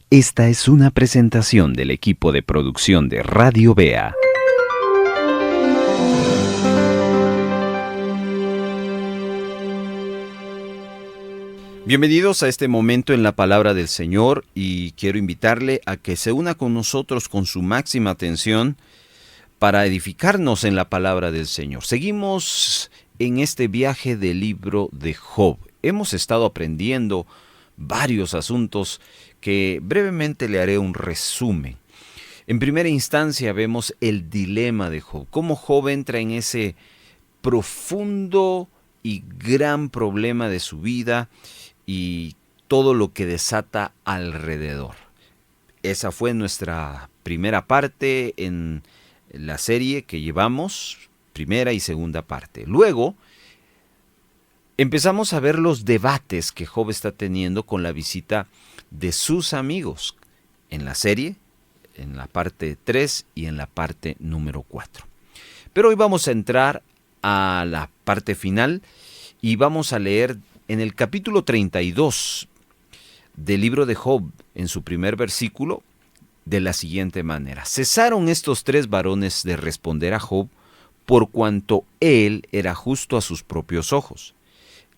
Esta es una presentación del equipo de producción de Radio Bea. Bienvenidos a este momento en la palabra del Señor y quiero invitarle a que se una con nosotros con su máxima atención para edificarnos en la palabra del Señor. Seguimos en este viaje del libro de Job. Hemos estado aprendiendo varios asuntos que brevemente le haré un resumen. En primera instancia vemos el dilema de Job, cómo Job entra en ese profundo y gran problema de su vida y todo lo que desata alrededor. Esa fue nuestra primera parte en la serie que llevamos, primera y segunda parte. Luego empezamos a ver los debates que Job está teniendo con la visita de sus amigos en la serie, en la parte 3 y en la parte número 4. Pero hoy vamos a entrar a la parte final y vamos a leer en el capítulo 32 del libro de Job, en su primer versículo, de la siguiente manera: cesaron estos tres varones de responder a Job, por cuanto él era justo a sus propios ojos.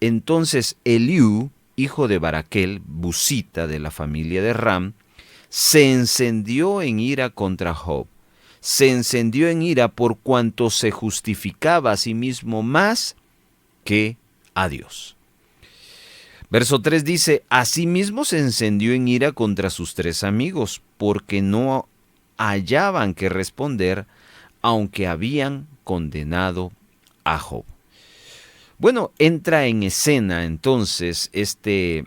Entonces Eliú, hijo de Baraquel, busita de la familia de Ram, se encendió en ira contra Job. Se encendió en ira por cuanto se justificaba a sí mismo más que a Dios. Verso 3 dice: asimismo se encendió en ira contra sus tres amigos, porque no hallaban que responder, aunque habían condenado a Job. Bueno, entra en escena entonces este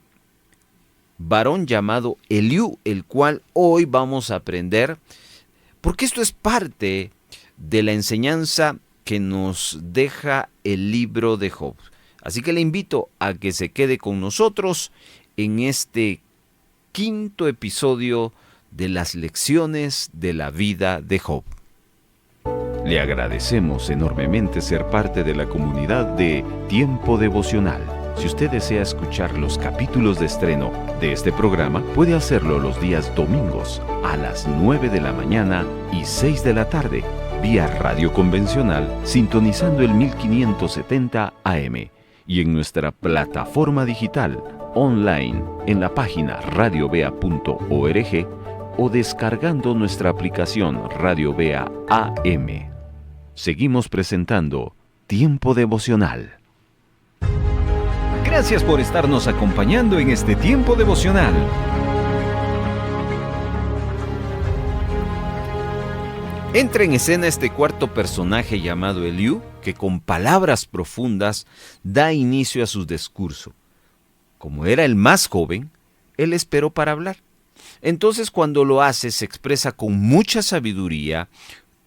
varón llamado Eliú, el cual hoy vamos a aprender, porque esto es parte de la enseñanza que nos deja el libro de Job. Así que le invito a que se quede con nosotros en este quinto episodio de las lecciones de la vida de Job. Le agradecemos enormemente ser parte de la comunidad de Tiempo Devocional. Si usted desea escuchar los capítulos de estreno de este programa, puede hacerlo los días domingos a las 9 de la mañana y 6 de la tarde, vía radio convencional, sintonizando el 1570 AM. Y en nuestra plataforma digital, online, en la página radiobea.org o descargando nuestra aplicación Radio Bea AM. Seguimos presentando Tiempo Devocional. Gracias por estarnos acompañando en este Tiempo Devocional. Entra en escena este cuarto personaje llamado Eliú, que con palabras profundas da inicio a su discurso. Como era el más joven, él esperó para hablar. Entonces, cuando lo hace, se expresa con mucha sabiduría,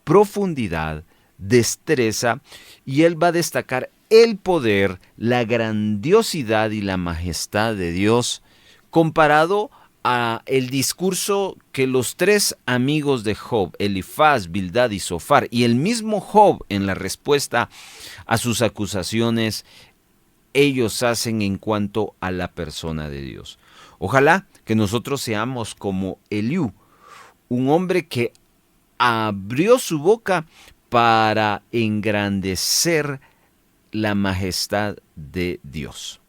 profundidad, destreza, y él va a destacar el poder, la grandiosidad y la majestad de Dios comparado a el discurso que los tres amigos de Job, Elifaz, Bildad y Zofar, y el mismo Job en la respuesta a sus acusaciones, ellos hacen en cuanto a la persona de Dios. Ojalá que nosotros seamos como Eliú, un hombre que abrió su boca para engrandecer la majestad de Dios.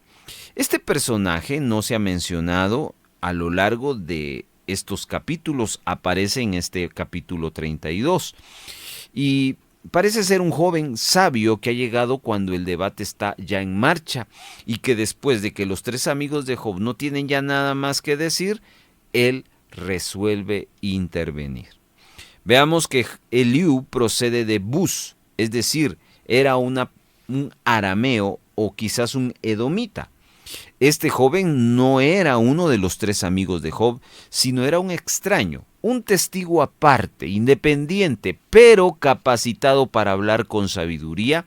Este personaje no se ha mencionado a lo largo de estos capítulos, aparece en este capítulo 32 y parece ser un joven sabio que ha llegado cuando el debate está ya en marcha y que después de que los tres amigos de Job no tienen ya nada más que decir, él resuelve intervenir. Veamos que Eliú procede de Bus, es decir, era un arameo o quizás un edomita. Este joven no era uno de los tres amigos de Job, sino era un extraño, un testigo aparte, independiente, pero capacitado para hablar con sabiduría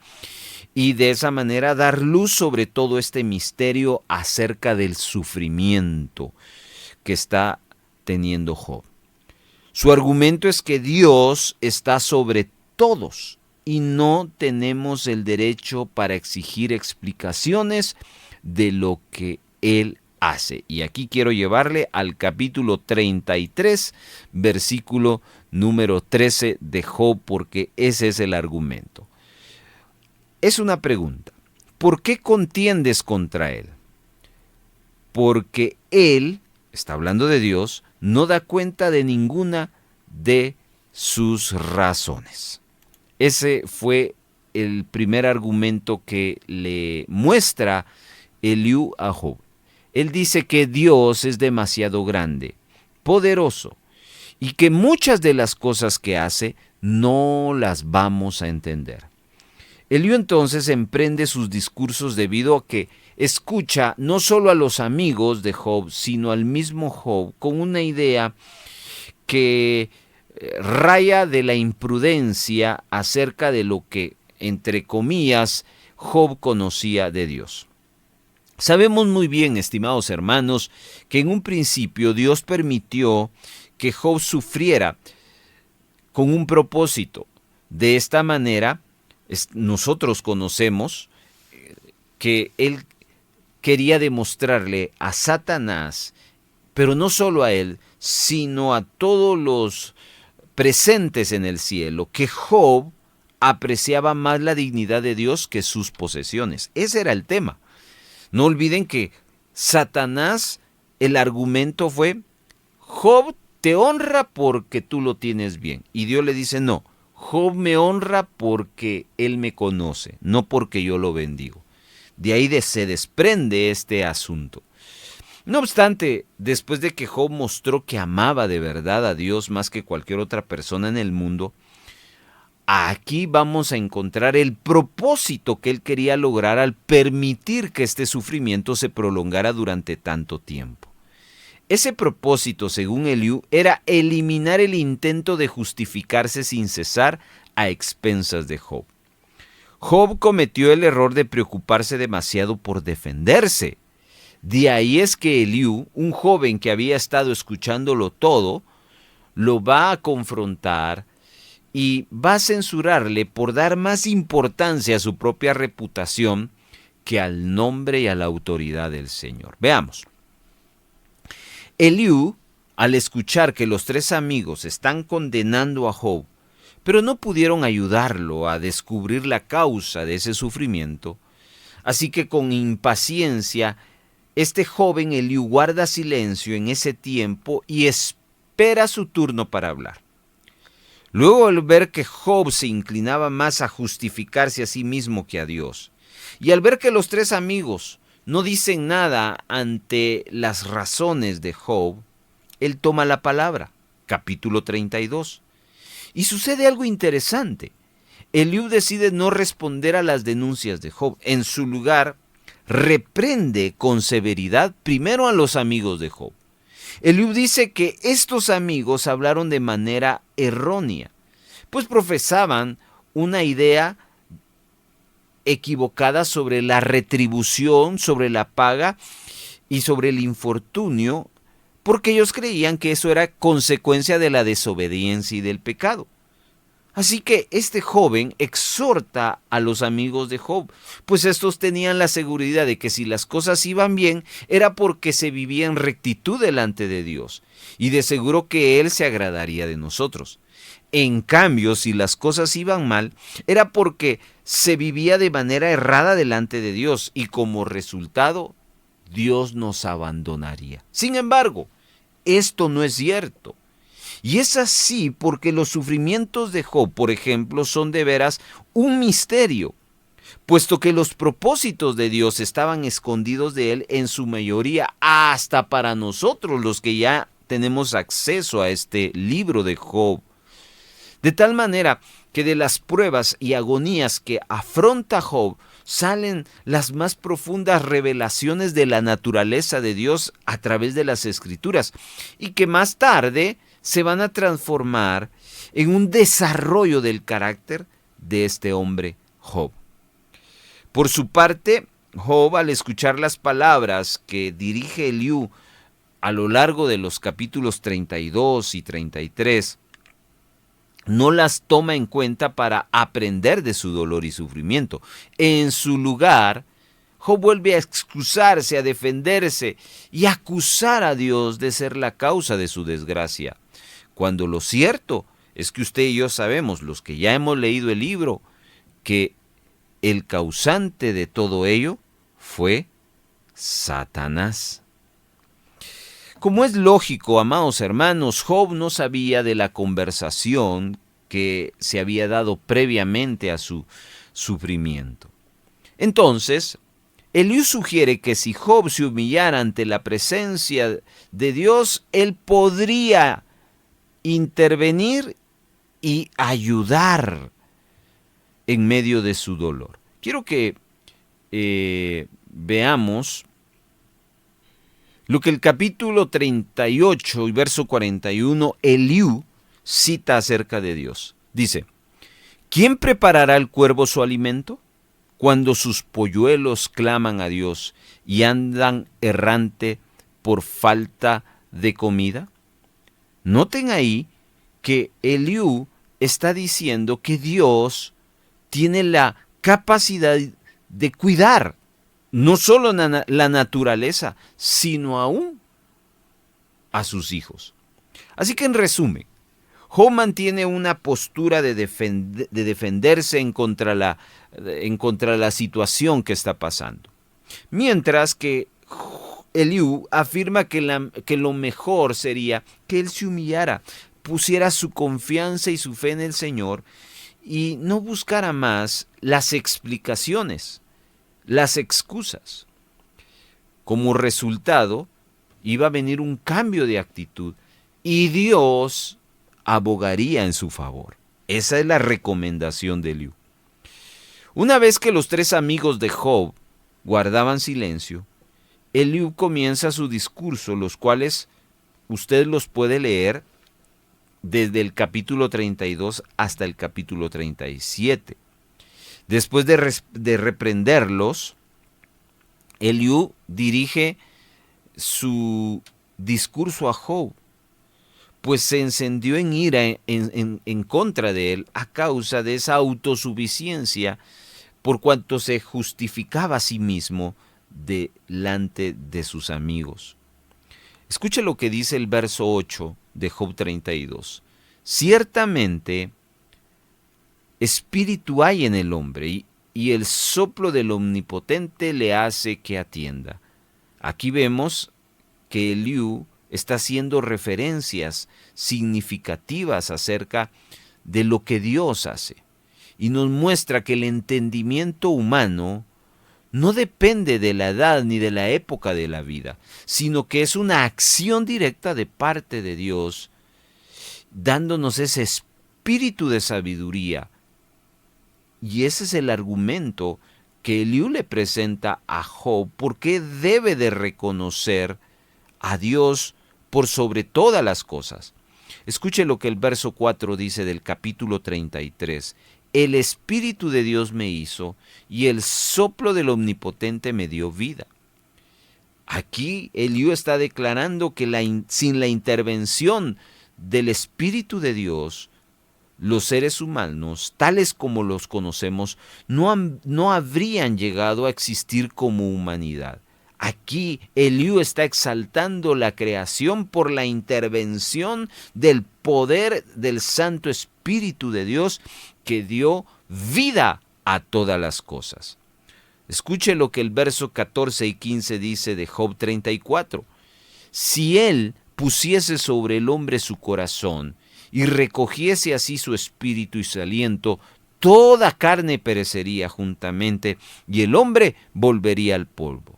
y de esa manera dar luz sobre todo este misterio acerca del sufrimiento que está teniendo Job. Su argumento es que Dios está sobre todos y no tenemos el derecho para exigir explicaciones de lo que Él hace. Y aquí quiero llevarle al capítulo 33, versículo número 13 de Job, porque ese es el argumento. Es una pregunta. ¿Por qué contiendes contra él? Porque él, está hablando de Dios, no da cuenta de ninguna de sus razones. Ese fue el primer argumento que le muestra Eliú a Job. Él dice que Dios es demasiado grande, poderoso, y que muchas de las cosas que hace no las vamos a entender. Eliú entonces emprende sus discursos debido a que escucha no solo a los amigos de Job, sino al mismo Job con una idea que raya de la imprudencia acerca de lo que, entre comillas, Job conocía de Dios. Sabemos muy bien, estimados hermanos, que en un principio Dios permitió que Job sufriera con un propósito. De esta manera, nosotros conocemos que él quería demostrarle a Satanás, pero no solo a él, sino a todos los presentes en el cielo, que Job apreciaba más la dignidad de Dios que sus posesiones. Ese era el tema. No olviden que Satanás, el argumento fue, Job te honra porque tú lo tienes bien. Y Dios le dice, no, Job me honra porque él me conoce, no porque yo lo bendigo. De ahí se desprende este asunto. No obstante, después de que Job mostró que amaba de verdad a Dios más que cualquier otra persona en el mundo, aquí vamos a encontrar el propósito que él quería lograr al permitir que este sufrimiento se prolongara durante tanto tiempo. Ese propósito, según Eliú, era eliminar el intento de justificarse sin cesar a expensas de Job. Job cometió el error de preocuparse demasiado por defenderse. De ahí es que Eliú, un joven que había estado escuchándolo todo, lo va a confrontar y va a censurarle por dar más importancia a su propia reputación que al nombre y a la autoridad del Señor. Veamos. Eliú, al escuchar que los tres amigos están condenando a Job, pero no pudieron ayudarlo a descubrir la causa de ese sufrimiento, así que con impaciencia, este joven Eliú guarda silencio en ese tiempo y espera su turno para hablar. Luego, al ver que Job se inclinaba más a justificarse a sí mismo que a Dios, y al ver que los tres amigos no dicen nada ante las razones de Job, él toma la palabra, capítulo 32. Y sucede algo interesante. Eliú decide no responder a las denuncias de Job. En su lugar, reprende con severidad primero a los amigos de Job. Eliú dice que estos amigos hablaron de manera errónea, pues profesaban una idea equivocada sobre la retribución, sobre la paga y sobre el infortunio, porque ellos creían que eso era consecuencia de la desobediencia y del pecado. Así que este joven exhorta a los amigos de Job, pues estos tenían la seguridad de que si las cosas iban bien, era porque se vivía en rectitud delante de Dios, y de seguro que Él se agradaría de nosotros. En cambio, si las cosas iban mal, era porque se vivía de manera errada delante de Dios, y como resultado, Dios nos abandonaría. Sin embargo, esto no es cierto. Y es así porque los sufrimientos de Job, por ejemplo, son de veras un misterio, puesto que los propósitos de Dios estaban escondidos de él en su mayoría, hasta para nosotros los que ya tenemos acceso a este libro de Job. De tal manera que de las pruebas y agonías que afronta Job salen las más profundas revelaciones de la naturaleza de Dios a través de las Escrituras, y que más tarde se van a transformar en un desarrollo del carácter de este hombre Job. Por su parte, Job, al escuchar las palabras que dirige Eliú a lo largo de los capítulos 32 y 33, no las toma en cuenta para aprender de su dolor y sufrimiento. En su lugar, Job vuelve a excusarse, a defenderse y a acusar a Dios de ser la causa de su desgracia, cuando lo cierto es que usted y yo sabemos, los que ya hemos leído el libro, que el causante de todo ello fue Satanás. Como es lógico, amados hermanos, Job no sabía de la conversación que se había dado previamente a su sufrimiento. Entonces, Eliú sugiere que si Job se humillara ante la presencia de Dios, él podría intervenir y ayudar en medio de su dolor. Quiero que veamos lo que el capítulo 38 y verso 41, Eliú cita acerca de Dios. Dice, ¿quién preparará al cuervo su alimento? Cuando sus polluelos claman a Dios y andan errante por falta de comida. Noten ahí que Eliú está diciendo que Dios tiene la capacidad de cuidar no solo la naturaleza, sino aún a sus hijos. Así que en resumen, Job mantiene una postura de defenderse en contra la situación que está pasando. Mientras que Eliú afirma que lo mejor sería que él se humillara, pusiera su confianza y su fe en el Señor y no buscara más las explicaciones, las excusas. Como resultado, iba a venir un cambio de actitud y Dios abogaría en su favor. Esa es la recomendación de Eliú. Una vez que los tres amigos de Job guardaban silencio, Eliú comienza su discurso, los cuales usted los puede leer desde el capítulo 32 hasta el capítulo 37. Después de reprenderlos, Eliú dirige su discurso a Job, pues se encendió en ira en contra de él a causa de esa autosuficiencia, por cuanto se justificaba a sí mismo delante de sus amigos. Escuche lo que dice el verso 8 de Job 32. Ciertamente, espíritu hay en el hombre y el soplo del Omnipotente le hace que atienda. Aquí vemos que Eliú está haciendo referencias significativas acerca de lo que Dios hace y nos muestra que el entendimiento humano no depende de la edad ni de la época de la vida, sino que es una acción directa de parte de Dios, dándonos ese espíritu de sabiduría. Y ese es el argumento que Eliú le presenta a Job, porque debe de reconocer a Dios por sobre todas las cosas. Escuche lo que el verso 4 dice del capítulo 33. El Espíritu de Dios me hizo y el soplo del Omnipotente me dio vida. Aquí Eliú está declarando que sin la intervención del Espíritu de Dios, los seres humanos, tales como los conocemos, no habrían llegado a existir como humanidad. Aquí Eliú está exaltando la creación por la intervención del poder del Santo Espíritu de Dios que dio vida a todas las cosas. Escuche lo que el verso 14 y 15 dice de Job 34. Si él pusiese sobre el hombre su corazón y recogiese así su espíritu y su aliento, toda carne perecería juntamente y el hombre volvería al polvo.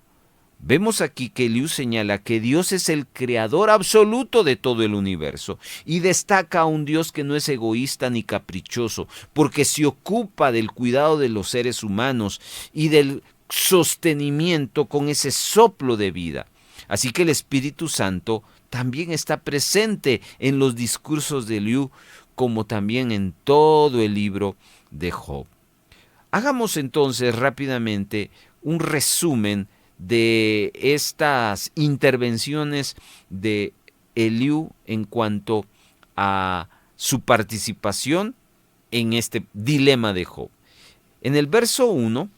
Vemos aquí que Eliú señala que Dios es el creador absoluto de todo el universo y destaca a un Dios que no es egoísta ni caprichoso, porque se ocupa del cuidado de los seres humanos y del sostenimiento con ese soplo de vida. Así que el Espíritu Santo también está presente en los discursos de Eliú, como también en todo el libro de Job. Hagamos entonces rápidamente un resumen de estas intervenciones de Eliú en cuanto a su participación en este dilema de Job. En el verso 1,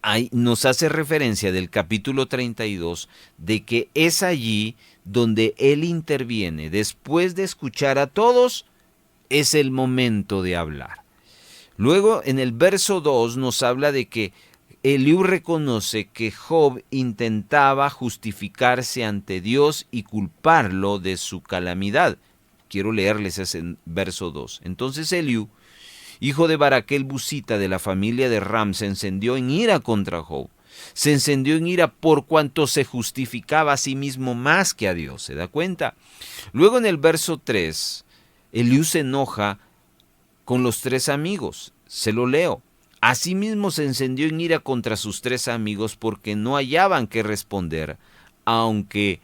ahí nos hace referencia del capítulo 32 de que es allí donde él interviene. Después de escuchar a todos, es el momento de hablar. Luego, en el verso 2 nos habla de que Eliú reconoce que Job intentaba justificarse ante Dios y culparlo de su calamidad. Quiero leerles ese verso 2. Entonces Eliú, hijo de Baraquel Busita de la familia de Ram, se encendió en ira contra Job. Se encendió en ira por cuanto se justificaba a sí mismo más que a Dios. ¿Se da cuenta? Luego en el verso 3, Eliú se enoja con los tres amigos. Se lo leo. Asimismo se encendió en ira contra sus tres amigos porque no hallaban qué responder, aunque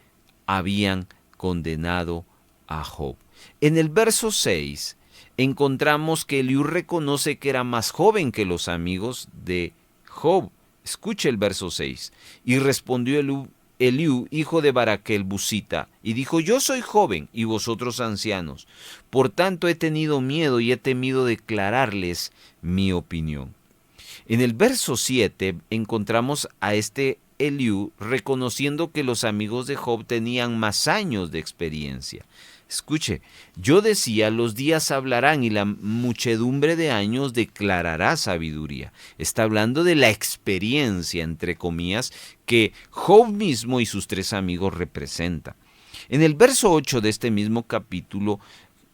habían condenado a Job. En el verso 6 encontramos que Eliú reconoce que era más joven que los amigos de Job. Escuche el verso 6. Y respondió Eliú, hijo de Baraquel Busita, y dijo: yo soy joven y vosotros ancianos. Por tanto he tenido miedo y he temido declararles mi opinión. En el verso 7 encontramos a este Eliú reconociendo que los amigos de Job tenían más años de experiencia. Escuche, yo decía, los días hablarán y la muchedumbre de años declarará sabiduría. Está hablando de la experiencia, entre comillas, que Job mismo y sus tres amigos representan. En el verso 8 de este mismo capítulo,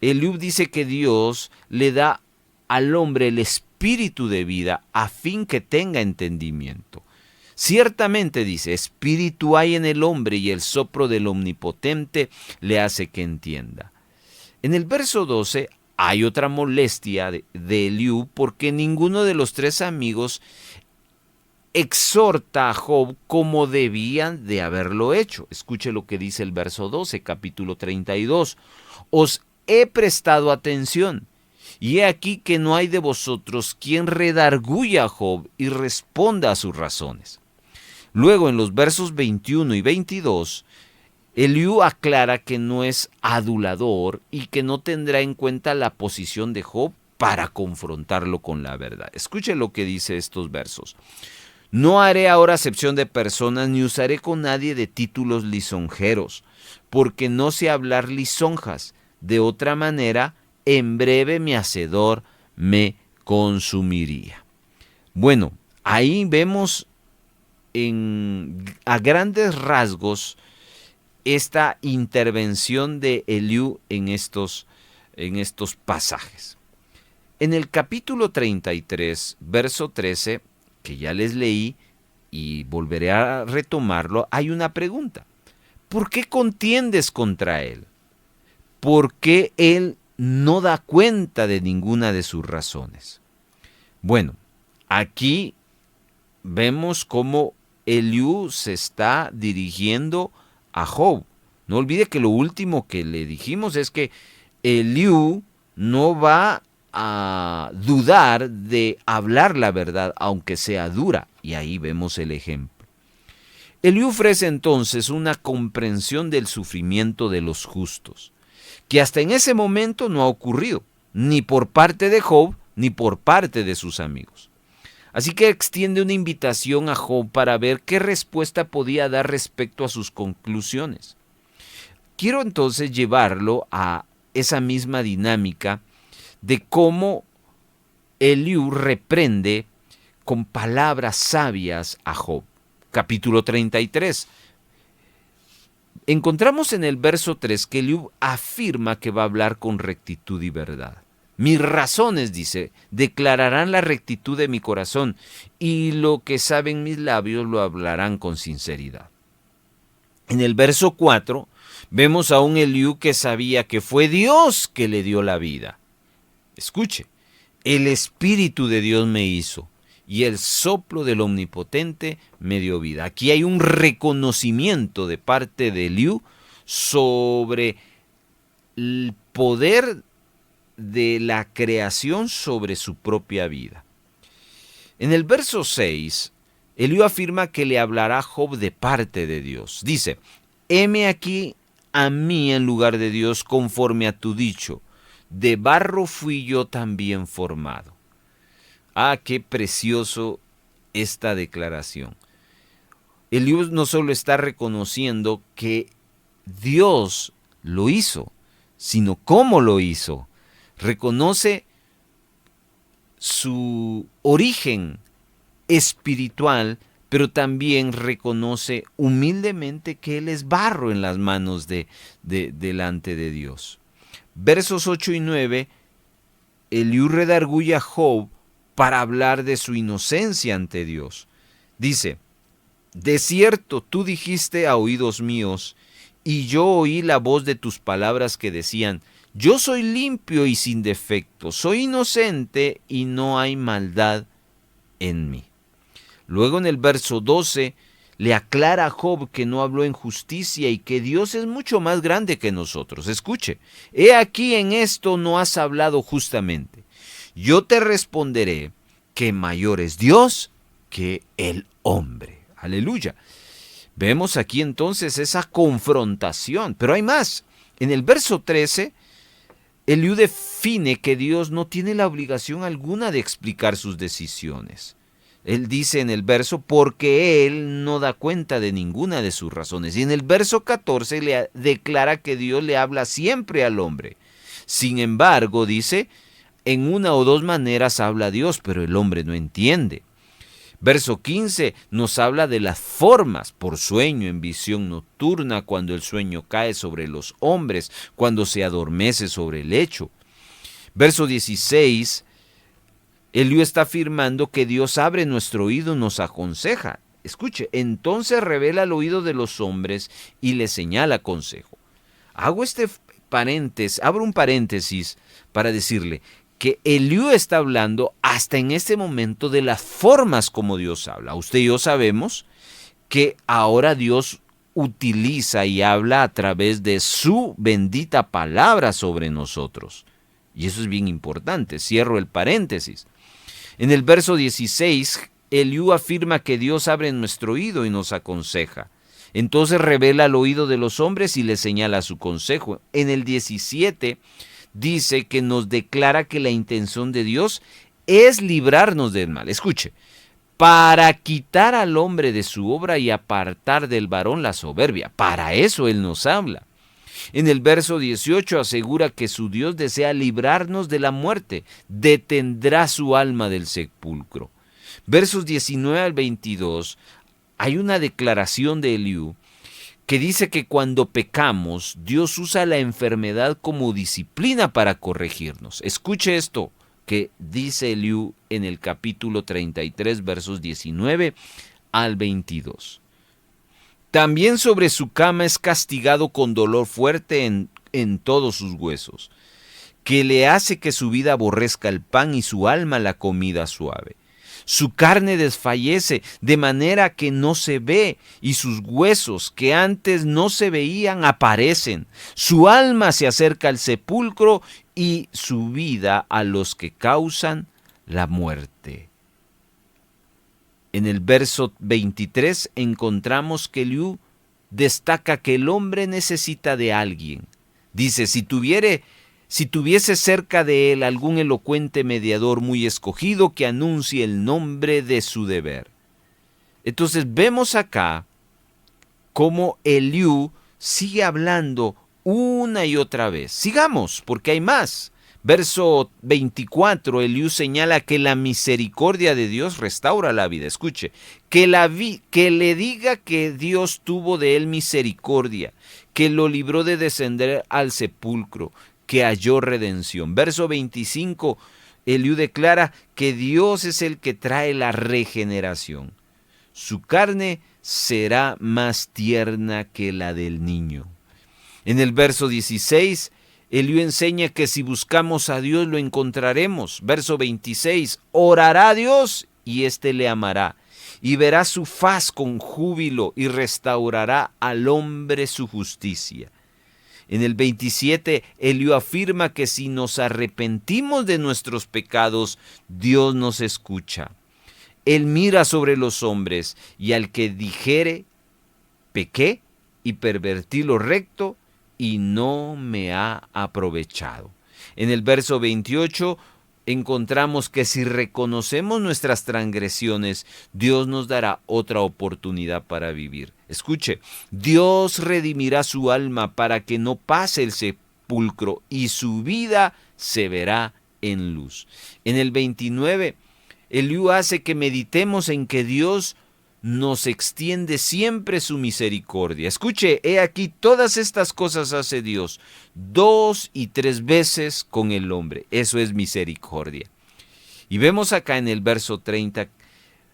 Eliú dice que Dios le da al hombre el espíritu de vida a fin que tenga entendimiento. Ciertamente, dice, espíritu hay en el hombre y el soplo del Omnipotente le hace que entienda. En el verso 12 hay otra molestia de Eliú porque ninguno de los tres amigos exhorta a Job como debían de haberlo hecho. Escuche lo que dice el verso 12, capítulo 32. Os he prestado atención. Y he aquí que no hay de vosotros quien redarguya a Job y responda a sus razones. Luego en los versos 21 y 22, Eliú aclara que no es adulador y que no tendrá en cuenta la posición de Job para confrontarlo con la verdad. Escuche lo que dice estos versos. No haré ahora acepción de personas ni usaré con nadie de títulos lisonjeros, porque no sé hablar lisonjas. De otra manera, en breve mi hacedor me consumiría. Bueno, ahí vemos a grandes rasgos esta intervención de Eliú en estos pasajes. En el capítulo 33, verso 13, que ya les leí y volveré a retomarlo, hay una pregunta. ¿Por qué contiendes contra él? ¿Por qué él no da cuenta de ninguna de sus razones? Bueno, aquí vemos cómo Eliú se está dirigiendo a Job. No olvide que lo último que le dijimos es que Eliú no va a dudar de hablar la verdad, aunque sea dura, y ahí vemos el ejemplo. Eliú ofrece entonces una comprensión del sufrimiento de los justos, que hasta en ese momento no ha ocurrido, ni por parte de Job, ni por parte de sus amigos. Así que extiende una invitación a Job para ver qué respuesta podía dar respecto a sus conclusiones. Quiero entonces llevarlo a esa misma dinámica de cómo Eliú reprende con palabras sabias a Job. Capítulo 33. Encontramos en el verso 3 que Eliú afirma que va a hablar con rectitud y verdad. Mis razones, dice, declararán la rectitud de mi corazón, y lo que saben mis labios lo hablarán con sinceridad. En el verso 4 vemos a un Eliú que sabía que fue Dios que le dio la vida. Escuche, el Espíritu de Dios me hizo, y el soplo del Omnipotente me dio vida. Aquí hay un reconocimiento de parte de Eliú sobre el poder de la creación sobre su propia vida. En el verso 6, Eliú afirma que le hablará a Job de parte de Dios. Dice, heme aquí a mí en lugar de Dios conforme a tu dicho, de barro fui yo también formado. Ah, qué precioso esta declaración. Eliú no solo está reconociendo que Dios lo hizo, sino cómo lo hizo. Reconoce su origen espiritual, pero también reconoce humildemente que él es barro en las manos delante de Dios. Versos 8 y 9, Eliú redarguye a Job para hablar de su inocencia ante Dios. Dice: de cierto, tú dijiste a oídos míos, y yo oí la voz de tus palabras que decían: yo soy limpio y sin defecto, soy inocente y no hay maldad en mí. Luego en el verso 12 le aclara a Job que no habló en justicia y que Dios es mucho más grande que nosotros. Escuche: he aquí en esto no has hablado justamente. Yo te responderé que mayor es Dios que el hombre. Aleluya. Vemos aquí entonces esa confrontación, pero hay más. En el verso 13, Eliú define que Dios no tiene la obligación alguna de explicar sus decisiones. Él dice en el verso: porque él no da cuenta de ninguna de sus razones. Y en el verso 14 le declara que Dios le habla siempre al hombre. Sin embargo, dice, en una o dos maneras habla Dios, pero el hombre no entiende. Verso 15 nos habla de las formas: por sueño, en visión nocturna, cuando el sueño cae sobre los hombres, cuando se adormece sobre el lecho. Verso 16, Eliú está afirmando que Dios abre nuestro oído y nos aconseja. Escuche: entonces revela el oído de los hombres y les señala consejo. Abro un paréntesis para decirle que Eliú está hablando hasta en este momento de las formas como Dios habla. Usted y yo sabemos que ahora Dios utiliza y habla a través de su bendita palabra sobre nosotros. Y eso es bien importante. Cierro el paréntesis. En el verso 16, Eliú afirma que Dios abre nuestro oído y nos aconseja. Entonces revela el oído de los hombres y les señala su consejo. En el 17 dice que nos declara que la intención de Dios es librarnos del mal. Escuche: para quitar al hombre de su obra y apartar del varón la soberbia. Para eso Él nos habla. En el verso 18 asegura que su Dios desea librarnos de la muerte, detendrá su alma del sepulcro. Versos 19 al 22, hay una declaración de Eliú que dice que cuando pecamos, Dios usa la enfermedad como disciplina para corregirnos. Escuche esto que dice Eliú en el capítulo 33, versos 19 al 22. También sobre su cama es castigado con dolor fuerte en todos sus huesos, que le hace que su vida aborrezca el pan y su alma la comida suave. Su carne desfallece de manera que no se ve, y sus huesos que antes no se veían aparecen. Su alma se acerca al sepulcro y su vida a los que causan la muerte. En el verso 23 encontramos que Eliú destaca que el hombre necesita de alguien. Dice: si tuviese cerca de él algún elocuente mediador muy escogido que anuncie el nombre de su deber. Entonces vemos acá cómo Eliú sigue hablando una y otra vez. Sigamos, porque hay más. Verso 24, Eliú señala que la misericordia de Dios restaura la vida. Escuche: que le diga que Dios tuvo de él misericordia, que lo libró de descender al sepulcro, que halló redención. Verso 25, Eliú declara que Dios es el que trae la regeneración. Su carne será más tierna que la del niño. En el verso 16, Eliú enseña que si buscamos a Dios lo encontraremos. Verso 26, orará a Dios y éste le amará, y verá su faz con júbilo y restaurará al hombre su justicia. En el 27, Eliú afirma que si nos arrepentimos de nuestros pecados, Dios nos escucha. Él mira sobre los hombres, y al que dijere: pequé y pervertí lo recto, y no me ha aprovechado. En el verso 28, encontramos que si reconocemos nuestras transgresiones, Dios nos dará otra oportunidad para vivir. Escuche, Dios redimirá su alma para que no pase el sepulcro y su vida se verá en luz. En el 29, Eliú hace que meditemos en que Dios nos extiende siempre su misericordia. Escuche, he aquí todas estas cosas hace Dios 2 y 3 veces con el hombre. Eso es misericordia. Y vemos acá en el verso 30,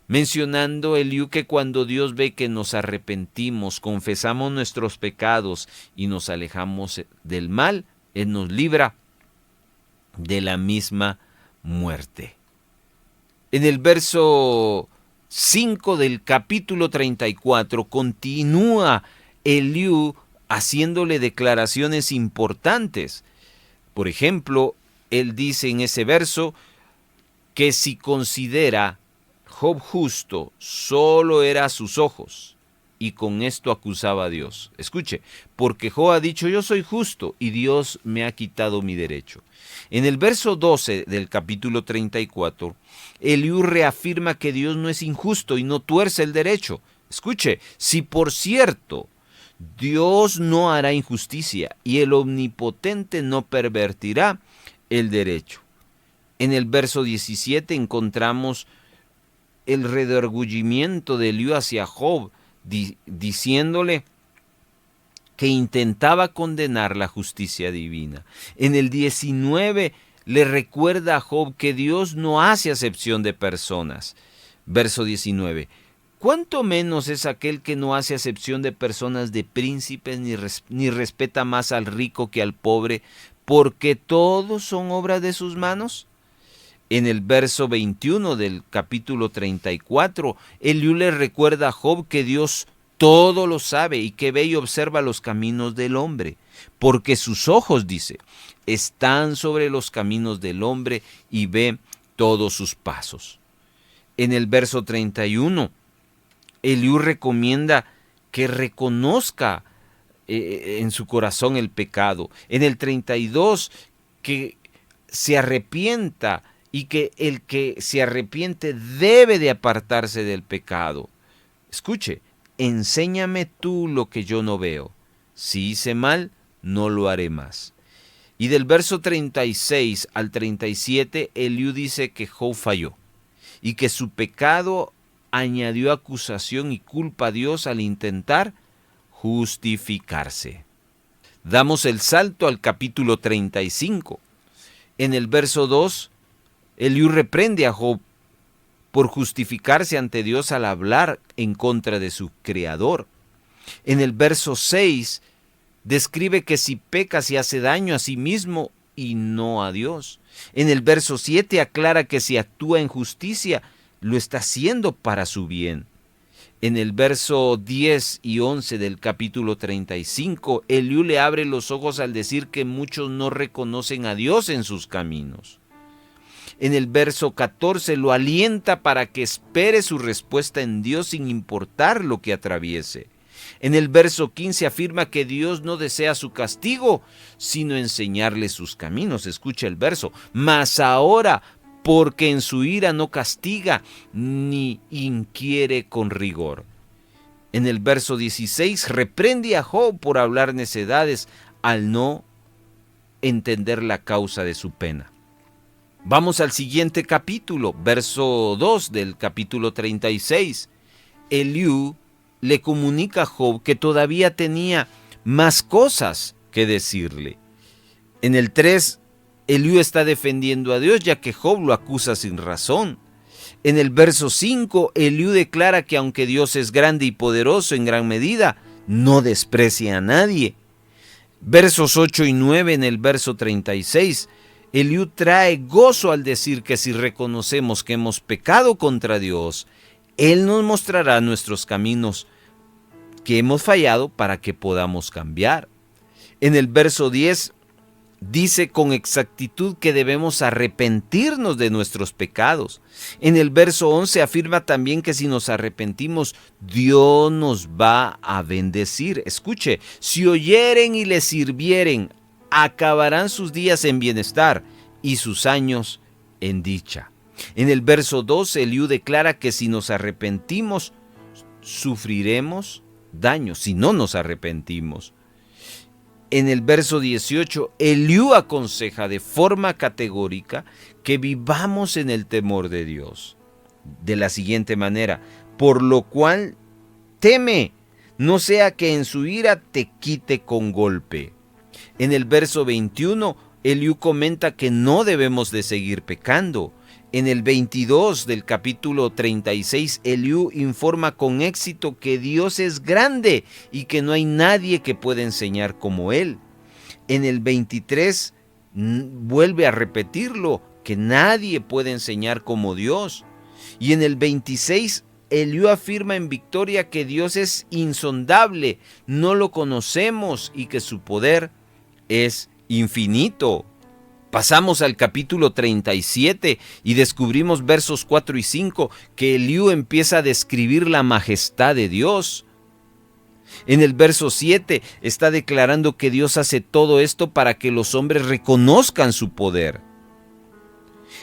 mencionando Eliú que cuando Dios ve que nos arrepentimos, confesamos nuestros pecados y nos alejamos del mal, Él nos libra de la misma muerte. En el verso 5 del capítulo 34 continúa Eliú haciéndole declaraciones importantes. Por ejemplo, él dice en ese verso que si considera Job justo, solo era a sus ojos, y con esto acusaba a Dios. Escuche, porque Job ha dicho, yo soy justo, y Dios me ha quitado mi derecho. En el verso 12 del capítulo 34, Eliú reafirma que Dios no es injusto y no tuerce el derecho. Escuche, si por cierto Dios no hará injusticia y el omnipotente no pervertirá el derecho. En el verso 17 encontramos el redargüimiento de Eliú hacia Job, diciéndole que intentaba condenar la justicia divina. En el 19 le recuerda a Job que Dios no hace acepción de personas. Verso 19. ¿Cuánto menos es aquel que no hace acepción de personas, de príncipes, ni respeta más al rico que al pobre, porque todos son obra de sus manos? En el verso 21 del capítulo 34, Eliú le recuerda a Job que Dios todo lo sabe y que ve y observa los caminos del hombre, porque sus ojos, dice, están sobre los caminos del hombre y ve todos sus pasos. En el verso 31, Eliú recomienda que reconozca en su corazón el pecado. En el 32, que se arrepienta y que el que se arrepiente debe de apartarse del pecado. Escuche, enséñame tú lo que yo no veo. Si hice mal, no lo haré más. Y del verso 36 al 37, Eliú dice que Job falló y que su pecado añadió acusación y culpa a Dios al intentar justificarse. Damos el salto al capítulo 35. En el verso 2, Eliú reprende a Job por justificarse ante Dios al hablar en contra de su Creador. En el verso 6, describe que si peca se hace daño a sí mismo y no a Dios. En el verso 7 aclara que si actúa en justicia, lo está haciendo para su bien. En el verso 10 y 11 del capítulo 35, Eliú le abre los ojos al decir que muchos no reconocen a Dios en sus caminos. En el verso 14 lo alienta para que espere su respuesta en Dios sin importar lo que atraviese. En el verso 15 afirma que Dios no desea su castigo, sino enseñarle sus caminos. Escucha el verso. Mas ahora, porque en su ira no castiga, ni inquiere con rigor. En el verso 16 reprende a Job por hablar necedades al no entender la causa de su pena. Vamos al siguiente capítulo, verso 2 del capítulo 36. Eliú le comunica a Job que todavía tenía más cosas que decirle. En el 3, Eliú está defendiendo a Dios ya que Job lo acusa sin razón. En el verso 5, Eliú declara que aunque Dios es grande y poderoso en gran medida, no desprecia a nadie. Versos 8 y 9 en el verso 36, Eliú trae gozo al decir que si reconocemos que hemos pecado contra Dios, Él nos mostrará nuestros caminos que hemos fallado para que podamos cambiar. En el verso 10 dice con exactitud que debemos arrepentirnos de nuestros pecados. En el verso 11 afirma también que si nos arrepentimos, Dios nos va a bendecir. Escuche, si oyeren y les sirvieren, acabarán sus días en bienestar y sus años en dicha. En el verso 2, Eliú declara que si nos arrepentimos, sufriremos daño, si no nos arrepentimos. En el verso 18, Eliú aconseja de forma categórica que vivamos en el temor de Dios. De la siguiente manera: por lo cual teme, no sea que en su ira te quite con golpe. En el verso 21, Eliú comenta que no debemos de seguir pecando. En el 22 del capítulo 36, Eliú informa con éxito que Dios es grande y que no hay nadie que pueda enseñar como Él. En el 23 vuelve a repetirlo, que nadie puede enseñar como Dios. Y en el 26, Eliú afirma en victoria que Dios es insondable, no lo conocemos y que su poder es infinito. Pasamos al capítulo 37 y descubrimos versos 4 y 5 que Eliú empieza a describir la majestad de Dios. En el verso 7 está declarando que Dios hace todo esto para que los hombres reconozcan su poder.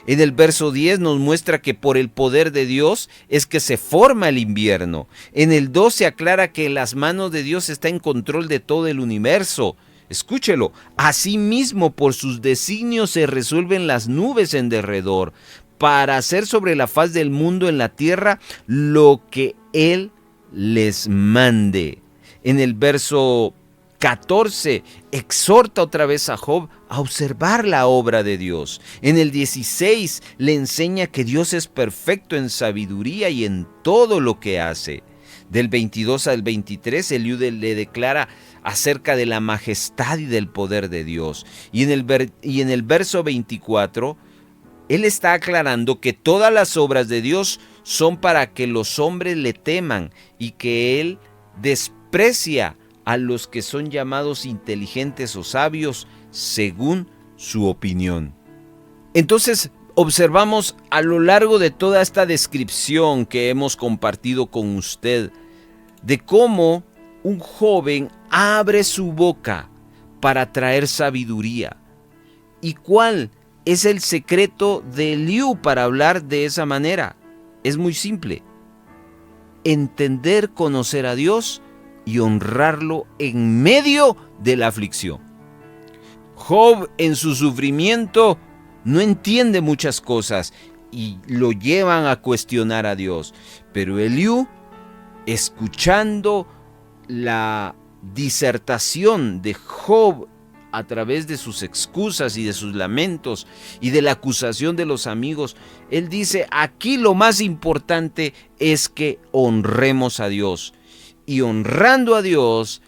En el verso 10 nos muestra que por el poder de Dios es que se forma el invierno. En el 12 aclara que las manos de Dios está en control de todo el universo. Escúchelo: asimismo por sus designios se resuelven las nubes en derredor, para hacer sobre la faz del mundo en la tierra lo que Él les mande. En el verso 14 exhorta otra vez a Job a observar la obra de Dios. En el 16 le enseña que Dios es perfecto en sabiduría y en todo lo que hace. Del 22 al 23, Eliú le declara acerca de la majestad y del poder de Dios. Y en el verso 24, él está aclarando que todas las obras de Dios son para que los hombres le teman y que Él desprecia a los que son llamados inteligentes o sabios según su opinión. Entonces, observamos a lo largo de toda esta descripción que hemos compartido con usted de cómo un joven abre su boca para traer sabiduría. ¿Y cuál es el secreto de Eliú para hablar de esa manera? Es muy simple: entender, conocer a Dios y honrarlo en medio de la aflicción. Job, en su sufrimiento, no entiende muchas cosas y lo llevan a cuestionar a Dios. Pero Eliú, escuchando la disertación de Job a través de sus excusas y de sus lamentos y de la acusación de los amigos, él dice: aquí lo más importante es que honremos a Dios. Y honrando a Dios,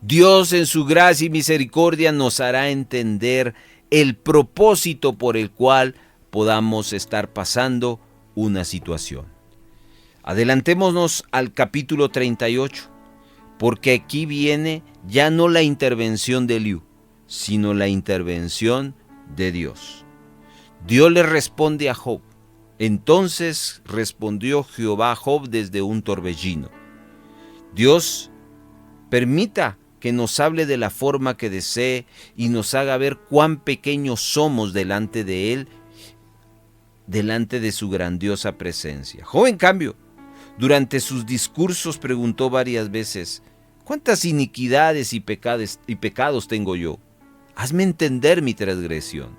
Dios en su gracia y misericordia nos hará entender el propósito por el cual podamos estar pasando una situación. Adelantémonos al capítulo 38, porque aquí viene ya no la intervención de Eliú, sino la intervención de Dios. Dios le responde a Job: entonces respondió Jehová a Job desde un torbellino. Dios permita que nos hable de la forma que desee y nos haga ver cuán pequeños somos delante de Él, delante de su grandiosa presencia. Job, en cambio, durante sus discursos preguntó varias veces: ¿cuántas iniquidades y pecados tengo yo? Hazme entender mi transgresión.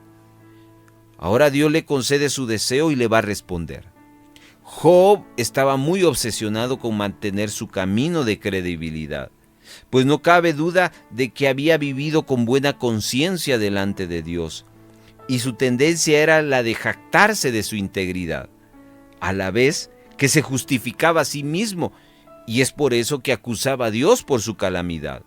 Ahora Dios le concede su deseo y le va a responder. Job estaba muy obsesionado con mantener su camino de credibilidad, pues no cabe duda de que había vivido con buena conciencia delante de Dios, y su tendencia era la de jactarse de su integridad, a la vez que se justificaba a sí mismo, y es por eso que acusaba a Dios por su calamidad.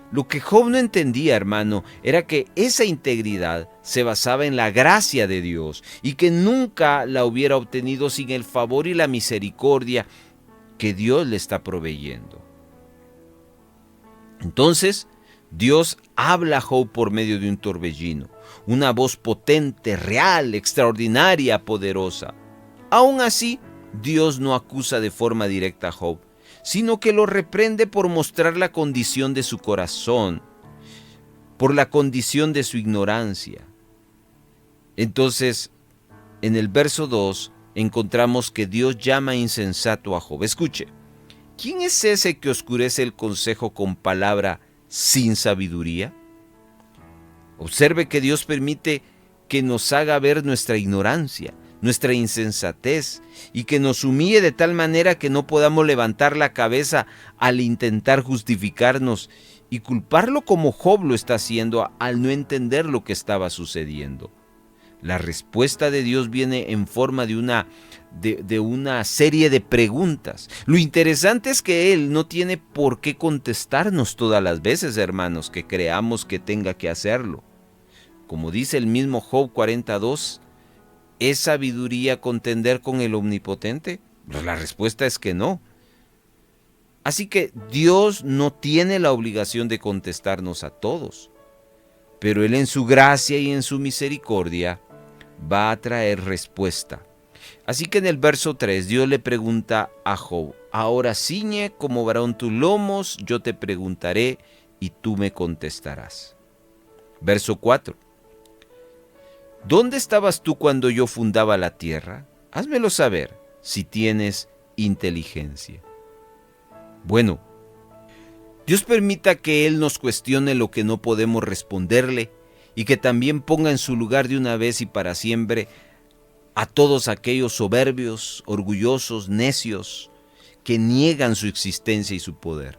Lo que Job no entendía, hermano, era que esa integridad se basaba en la gracia de Dios y que nunca la hubiera obtenido sin el favor y la misericordia que Dios le está proveyendo. Entonces, Dios habla a Job por medio de un torbellino, una voz potente, real, extraordinaria, poderosa. Aún así, Dios no acusa de forma directa a Job, sino que lo reprende por mostrar la condición de su corazón, por la condición de su ignorancia. Entonces, en el verso 2 encontramos que Dios llama insensato a Job. Escuche, ¿quién es ese que oscurece el consejo con palabra sin sabiduría? Observe que Dios permite que nos haga ver nuestra ignorancia, nuestra insensatez, y que nos humille de tal manera que no podamos levantar la cabeza al intentar justificarnos y culparlo como Job lo está haciendo al no entender lo que estaba sucediendo. La respuesta de Dios viene en forma de una serie de preguntas. Lo interesante es que Él no tiene por qué contestarnos todas las veces, hermanos, que creamos que tenga que hacerlo. Como dice el mismo Job 42, ¿es sabiduría contender con el Omnipotente? Pues la respuesta es que no. Así que Dios no tiene la obligación de contestarnos a todos, pero Él en su gracia y en su misericordia va a traer respuesta. Así que en el verso 3 Dios le pregunta a Job: ahora ciñe como varón tus lomos, yo te preguntaré y tú me contestarás. Verso 4: ¿dónde estabas tú cuando yo fundaba la tierra? Házmelo saber si tienes inteligencia. Bueno, Dios permita que Él nos cuestione lo que no podemos responderle y que también ponga en su lugar de una vez y para siempre a todos aquellos soberbios, orgullosos, necios, que niegan su existencia y su poder.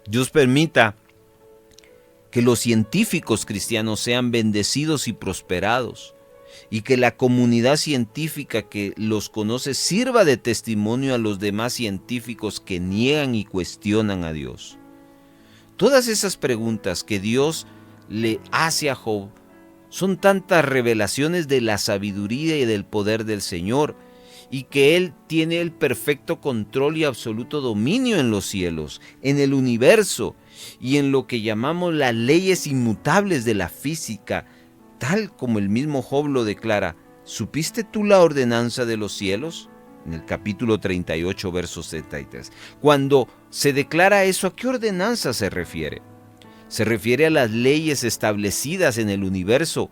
Dios permita que los científicos cristianos sean bendecidos y prosperados, y que la comunidad científica que los conoce sirva de testimonio a los demás científicos que niegan y cuestionan a Dios. Todas esas preguntas que Dios le hace a Job son tantas revelaciones de la sabiduría y del poder del Señor, y que Él tiene el perfecto control y absoluto dominio en los cielos, en el universo y en lo que llamamos las leyes inmutables de la física, tal como el mismo Job lo declara. ¿Supiste tú la ordenanza de los cielos? En el capítulo 38, verso 73. Cuando se declara eso, ¿a qué ordenanza se refiere? Se refiere a las leyes establecidas en el universo.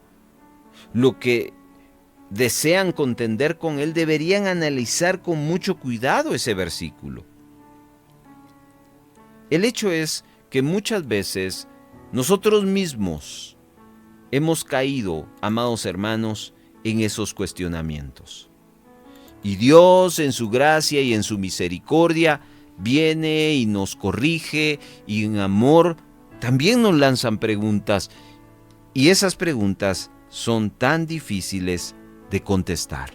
Lo que desean contender con él deberían analizar con mucho cuidado ese versículo. El hecho es que muchas veces nosotros mismos hemos caído, amados hermanos, en esos cuestionamientos. Y Dios, en su gracia y en su misericordia, viene y nos corrige, y en amor también nos lanzan preguntas. Y esas preguntas son tan difíciles de contestar.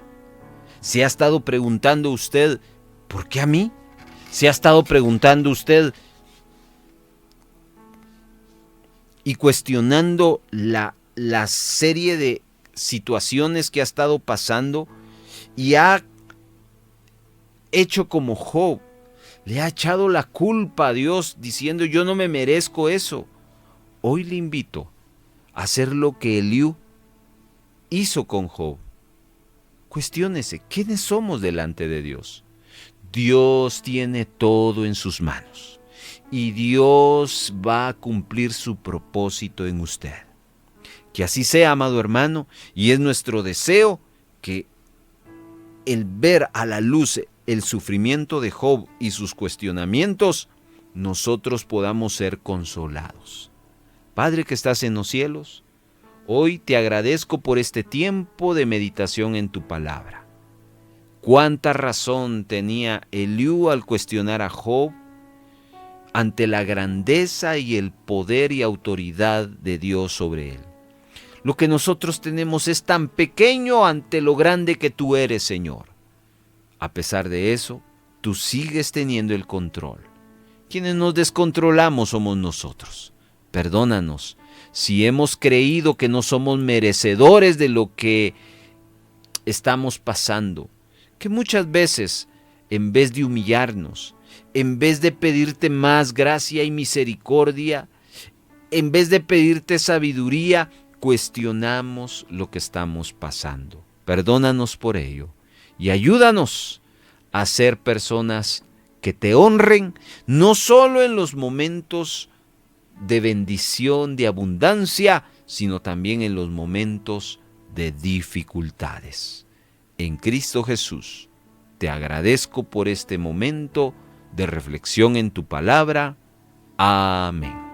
¿Se ha estado preguntando usted, ¿por qué a mí? ¿Se ha estado preguntando usted y cuestionando la serie de situaciones que ha estado pasando, y ha hecho como Job, le ha echado la culpa a Dios diciendo yo no me merezco eso? Hoy le invito a hacer lo que Eliú hizo con Job. Cuestiónese, ¿quiénes somos delante de Dios? Dios tiene todo en sus manos y Dios va a cumplir su propósito en usted. Que así sea, amado hermano, y es nuestro deseo que el ver a la luz el sufrimiento de Job y sus cuestionamientos, nosotros podamos ser consolados. Padre que estás en los cielos, hoy te agradezco por este tiempo de meditación en tu palabra. Cuánta razón tenía Eliú al cuestionar a Job ante la grandeza y el poder y autoridad de Dios sobre él. Lo que nosotros tenemos es tan pequeño ante lo grande que tú eres, Señor. A pesar de eso, tú sigues teniendo el control. Quienes nos descontrolamos somos nosotros. Perdónanos si hemos creído que no somos merecedores de lo que estamos pasando, que muchas veces, en vez de humillarnos, en vez de pedirte más gracia y misericordia, en vez de pedirte sabiduría, cuestionamos lo que estamos pasando. Perdónanos por ello y ayúdanos a ser personas que te honren, no solo en los momentos de bendición, de abundancia, sino también en los momentos de dificultades. En Cristo Jesús, te agradezco por este momento de reflexión en tu palabra. Amén.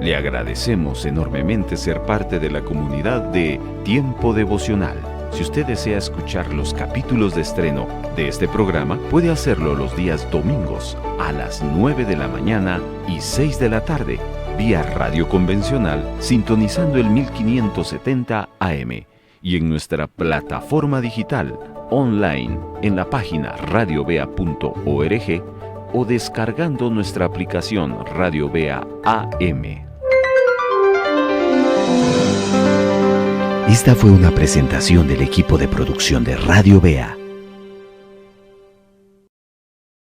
Le agradecemos enormemente ser parte de la comunidad de Tiempo Devocional. Si usted desea escuchar los capítulos de estreno de este programa, puede hacerlo los días domingos a las 9 de la mañana y 6 de la tarde, vía radio convencional, sintonizando el 1570 AM y en nuestra plataforma digital online en la página radiovea.org o descargando nuestra aplicación Radio Vea AM. Esta fue una presentación del equipo de producción de Radio Vea.